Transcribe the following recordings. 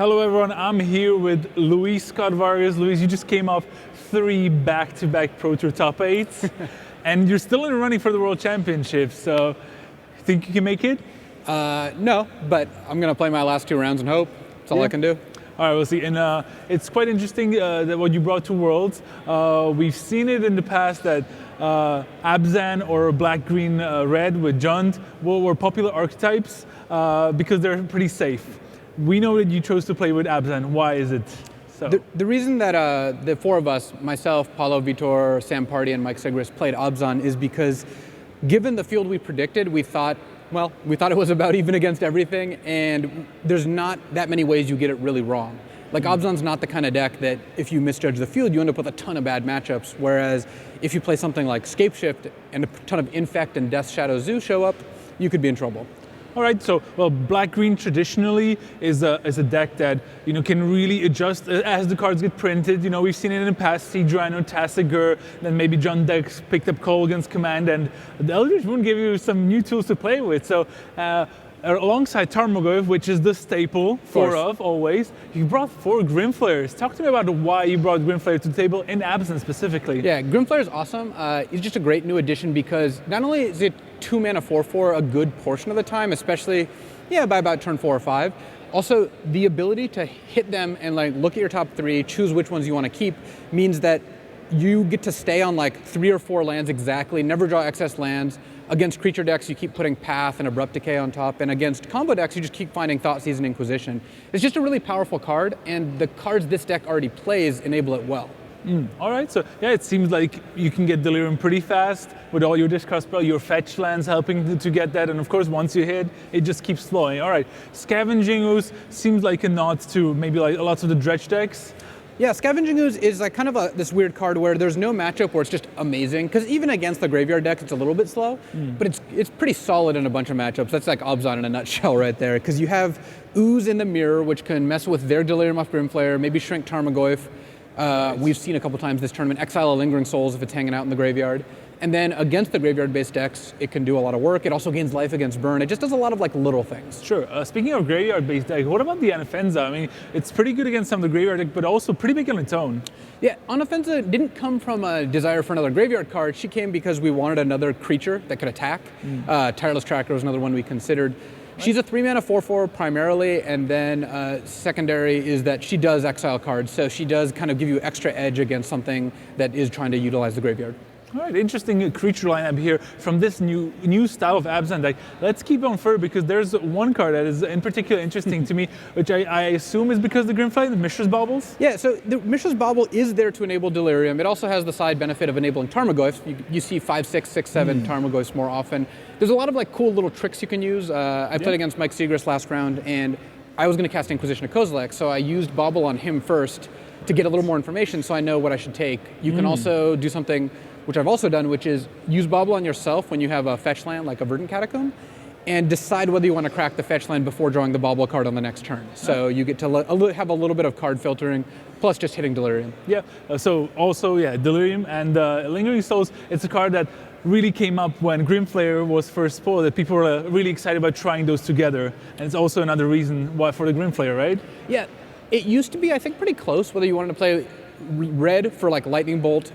Hello everyone, I'm here with Luis Scott-Vargas. Luis, you just came off 3 back-to-back Pro Tour top 8s, and you're still in the running for the World Championship, so you think you can make it? No, but I'm going to play my last 2 rounds and hope. That's all I can do. All right, we'll see. And it's quite interesting that what you brought to Worlds. We've seen it in the past that Abzan or black-green-red with Jund were popular archetypes because they're pretty safe. We know that you chose to play with Abzan. Why is it so? The reason that the 4 of us, myself, Paulo Vitor, Sam Party, and Mike Sigris, played Abzan is because given the field we predicted, we thought it was about even against everything, and there's not that many ways you get it really wrong. Like, Abzan's not the kind of deck that if you misjudge the field, you end up with a ton of bad matchups, whereas if you play something like Scapeshift and a ton of Infect and Death Shadow Zoo show up, you could be in trouble. All right, so, well, black-green traditionally is a deck that, can really adjust as the cards get printed. We've seen it in the past, Seedrano, Tassiger, then maybe John decks picked up Cole against Command, and the Eldritch Moon gave you some new tools to play with. So, alongside Tarmogoyf, which is the staple, 4 of always, you brought 4 Grimflayers. Talk to me about why you brought Grimflayer to the table in Abzan specifically. Yeah, Grimflayer is awesome. He's just a great new addition because not only is it 2-mana 4/4 a good portion of the time, especially by about turn 4 or 5. Also, the ability to hit them and look at your top 3, choose which ones you want to keep, means that you get to stay on 3 or 4 lands exactly, never draw excess lands. Against creature decks, you keep putting Path and Abrupt Decay on top, and against combo decks, you just keep finding Thoughtseize and Inquisition. It's just a really powerful card, and the cards this deck already plays enable it well. All right, so it seems like you can get Delirium pretty fast with all your discard spell, your fetch lands helping to get that, and of course once you hit, it just keeps flowing. All right, Scavenging Ooze seems like a nod to maybe lots of the dredge decks. Yeah, Scavenging Ooze is kind of this weird card where there's no matchup where it's just amazing, because even against the graveyard deck, it's a little bit slow, but it's pretty solid in a bunch of matchups. That's like Abzan in a nutshell right there, because you have Ooze in the mirror, which can mess with their Delirium off Grimflayer, maybe shrink Tarmogoyf. We've seen a couple times this tournament, exile a Lingering Souls if it's hanging out in the graveyard. And then against the graveyard-based decks, it can do a lot of work. It also gains life against burn. It just does a lot of little things. Sure. Speaking of graveyard-based deck, what about the Anafenza? I mean, it's pretty good against some of the graveyard deck, but also pretty big on its own. Yeah, Anafenza didn't come from a desire for another graveyard card. She came because we wanted another creature that could attack. Tireless Tracker was another one we considered. She's a 3-mana 4/4 primarily, and then secondary is that she does exile cards, so she does kind of give you extra edge against something that is trying to utilize the graveyard. All right, interesting creature lineup here from this new style of Abzan deck. Let's keep on further because there's one card that is in particular interesting to me, which I assume is because of the Grimflayer, the Mishra's Baubles? Yeah, so the Mishra's Bauble is there to enable Delirium. It also has the side benefit of enabling Tarmogoyfs. You see 5, 6, 6, 7 Tarmogoyfs more often. There's a lot of cool little tricks you can use. I played against Mike Sigris last round, and I was going to cast Inquisition of Kozilek, so I used Bauble on him first to get a little more information so I know what I should take. You can also do something which I've also done, which is use Bauble on yourself when you have a fetch land like a Verdant Catacomb, and decide whether you want to crack the fetch land before drawing the Bauble card on the next turn. So you get to have a little bit of card filtering, plus just hitting Delirium. Yeah, so also, Delirium and Lingering Souls, it's a card that really came up when Grimflayer was first spoiled, that people were really excited about trying those together. And it's also another reason why for the Grimflayer, right? Yeah, it used to be, I think, pretty close, whether you wanted to play red for Lightning Bolt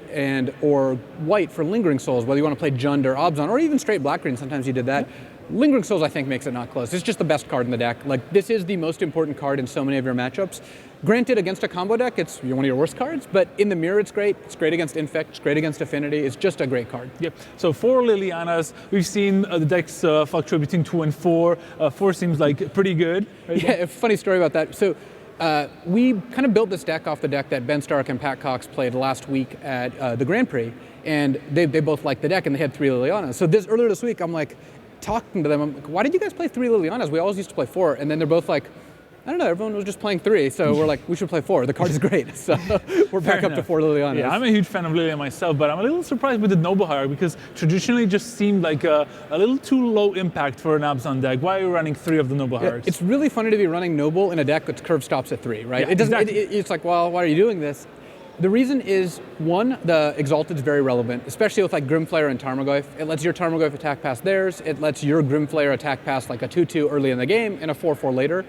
or white for Lingering Souls, whether you want to play Jund or Abzan, or even straight black-green, sometimes you did that. Lingering Souls, I think, makes it not close. It's just the best card in the deck. This is the most important card in so many of your matchups. Granted, against a combo deck, it's one of your worst cards, but in the mirror, it's great. It's great against Infect, it's great against Affinity. It's just a great card. Yep. So 4 Lilianas, we've seen the decks fluctuate between 2 and 4. 4 seems like pretty good. Right? Yeah, a funny story about that. So we kind of built this deck off the deck that Ben Stark and Pat Cox played last week at the Grand Prix, and they both liked the deck, and they had 3 Lilianas. So earlier this week, I'm talking to them, I'm like, why did you guys play 3 Lilianas? We always used to play 4, and then they're both like, I don't know, everyone was just playing 3, so we're like, we should play 4. The card is great, so we're back up to 4 Lilianas. Yeah, I'm a huge fan of Liliana myself, but I'm a little surprised with the Noble Hierarch because traditionally it just seemed like a little too low impact for an Abzan deck. Why are you running 3 of the Noble Hierarchs? It's really funny to be running Noble in a deck that's curve stops at 3, right? Yeah, it doesn't. exactly. It's like, well, why are you doing this? The reason is, one, the Exalted is very relevant, especially with Grimflayer and Tarmogoyf. It lets your Tarmogoyf attack past theirs. It lets your Grimflayer attack past a 2/2 early in the game and a 4/4 later.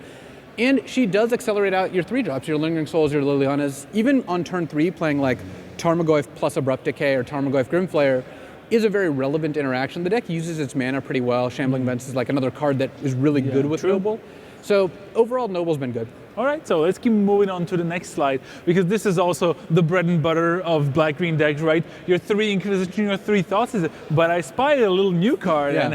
And she does accelerate out your 3-drops, your Lingering Souls, your Lilianas. Even on turn 3, playing like Tarmogoyf plus Abrupt Decay or Tarmogoyf Grimflayer is a very relevant interaction. The deck uses its mana pretty well. Shambling Vents is like another card that is really good with Noble. So overall, Noble's been good. All right, so let's keep moving on to the next slide, because this is also the bread and butter of black-green decks, right? Your 3 Inquisition, your 3 Thoughts, but I spied a little new card, and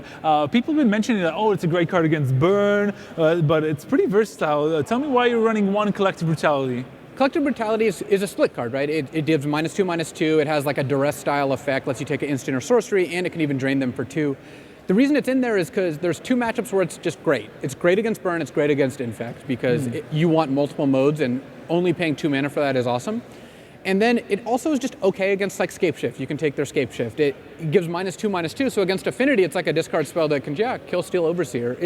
people have been mentioning that, oh, it's a great card against burn, but it's pretty versatile. Tell me why you're running 1 Collective Brutality. Collective Brutality is a split card, right? It gives -2/-2. It has like a duress style effect, lets you take an instant or sorcery, and it can even drain them for 2. The reason it's in there is because there's 2 matchups where it's just great. It's great against burn, it's great against infect, because you want multiple modes, and only paying 2 mana for that is awesome. And then it also is just okay against like Scapeshift. You can take their Scapeshift. It gives -2/-2, so against Affinity, it's like a discard spell that can, kill Steel Overseer.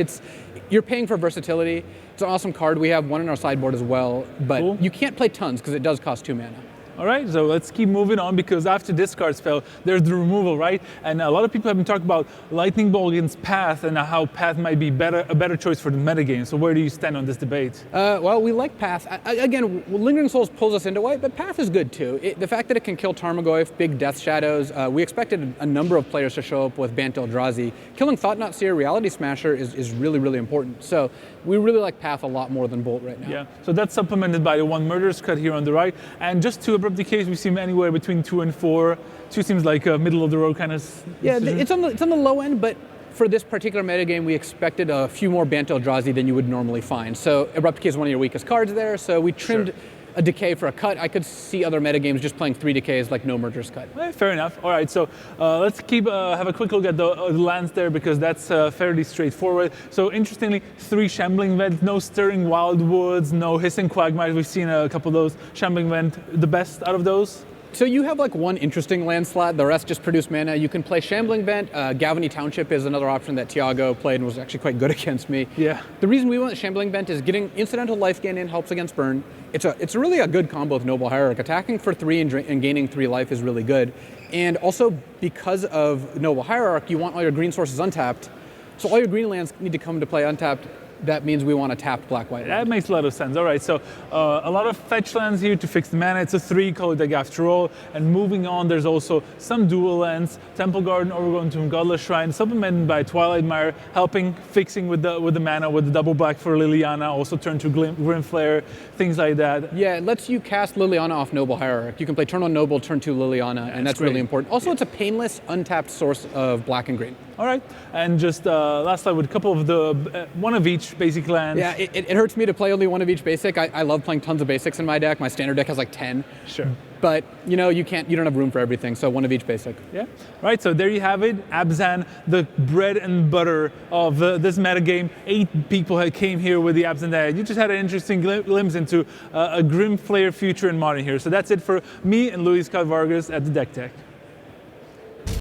You're paying for versatility. It's an awesome card. We have 1 in our sideboard as well, but you can't play tons because it does cost 2 mana. All right, so let's keep moving on, because after discard spell, there's the removal, right? And a lot of people have been talking about Lightning Bolt against Path, and how Path might be a better choice for the metagame. So where do you stand on this debate? Well, we like Path. Again, Lingering Souls pulls us into white, but Path is good too. The fact that it can kill Tarmogoyf, big Death Shadows, we expected a number of players to show up with Bant Eldrazi. Killing Thought-Knot Seer, Reality Smasher is really, really important. So we really like Path a lot more than Bolt right now. Yeah, so that's supplemented by the 1 Murderous Cut here on the right, and just to Abrupt Decays, we see anywhere between 2 and 4. 2 seems like a middle of the road kind of. Yeah, it's on the low end, but for this particular metagame, we expected a few more Bant Eldrazi than you would normally find. So Abrupt Decay is one of your weakest cards there, so we trimmed a Decay for a cut. I could see other metagames just playing 3 Decays like no Murderous Cut. Fair enough. All right, so let's have a quick look at the lands there, because that's fairly straightforward. So interestingly, 3 Shambling Vent, no Stirring Wildwoods, no Hissing Quagmire. We've seen a couple of those. Shambling Vent, the best out of those? So you have like 1 interesting land slot, the rest just produce mana. You can play Shambling Vent. Galvany Township is another option that Tiago played and was actually quite good against me. Yeah. The reason we went Shambling Vent is getting incidental life gain in helps against burn. It's really a good combo with Noble Hierarch. Attacking for 3 and gaining 3 life is really good. And also because of Noble Hierarch, you want all your green sources untapped. So all your green lands need to come to play untapped. That means we want a tapped black-white. That makes a lot of sense. All right, so a lot of fetch lands here to fix the mana. It's a 3-color deck after all. And moving on, there's also some dual lands. Temple Garden, Overgrown Tomb, Godless Shrine, supplemented by Twilight Mire, fixing with the mana, with the double black for Liliana, also turn to Grimflayer, things like that. Yeah, it lets you cast Liliana off Noble Hierarch. You can play turn 1 Noble, turn 2 Liliana, and that's really important. Also, it's a painless, untapped source of black and green. All right, and just last slide with a couple of the one of each basic lands. Yeah, it hurts me to play only 1 of each basic. I love playing tons of basics in my deck. My standard deck has like 10. Sure. But you don't have room for everything, so 1 of each basic. Yeah. Right. So there you have it, Abzan, the bread and butter of this metagame. 8 people came here with the Abzan deck. You just had an interesting glimpse into a Grimflayer future in Modern here. So that's it for me and Luis Scott-Vargas at the Deck Tech.